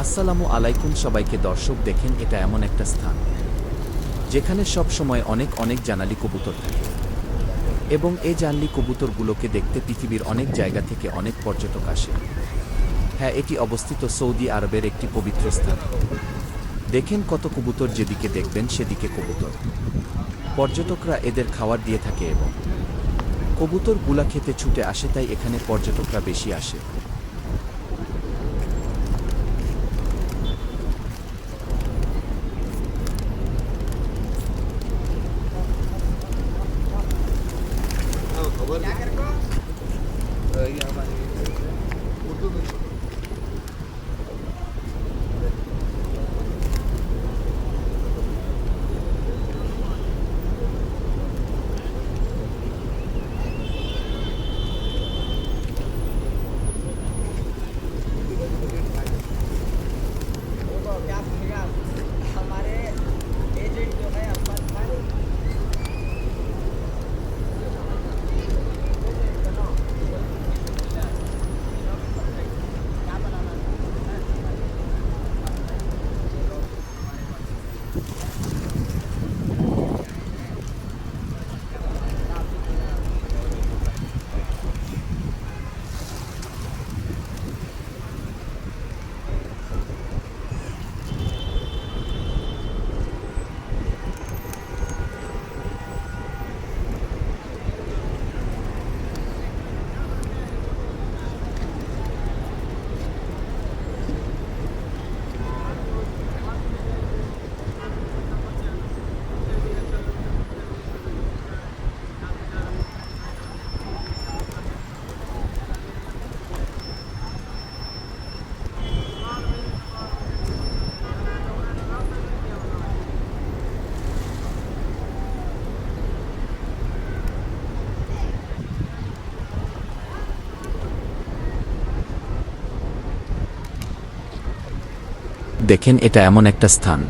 আসসালামু আলাইকুম সবাইকে। দর্শক দেখেন, এটা এমন একটা স্থান যেখানে সব সময় অনেক অনেক জানালি কবুতর থাকে এবং এই জানলি কবুতরগুলোকে দেখতে পৃথিবীর অনেক জায়গা থেকে অনেক পর্যটক আসে। হ্যাঁ, এটি অবস্থিত সৌদি আরবের একটি পবিত্র স্থান। দেখেন কত কবুতর, যেদিকে দেখবেন সেদিকে কবুতর। পর্যটকরা এদের খাবার দিয়ে থাকে এবং কবুতরগুলা খেতে ছুটে আসে, তাই এখানে পর্যটকরা বেশি আসে। हमारे एजेंट जो है अब्बास भाई क्या बनाना দেখেন, এটা এমন একটা স্থান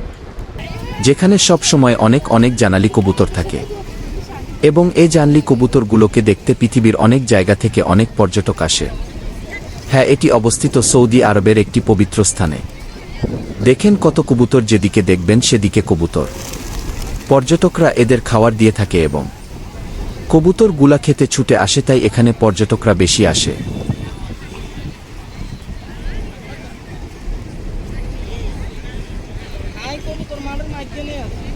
যেখানে সব সময় অনেক অনেক জানালি কবুতর থাকে এবং এই জানলি কবুতরগুলোকে দেখতে পৃথিবীর অনেক জায়গা থেকে অনেক পর্যটক আসে। হ্যাঁ, এটি অবস্থিত সৌদি আরবের একটি পবিত্র স্থানে। দেখেন কত কবুতর, যেদিকে দেখবেন সেদিকে কবুতর। পর্যটকরা এদের খাবার দিয়ে থাকে এবং কবুতরগুলা খেতে ছুটে আসে, তাই এখানে পর্যটকরা বেশি আসে। आई को भी তোর মাঠের মাইকে নিয়ে আসি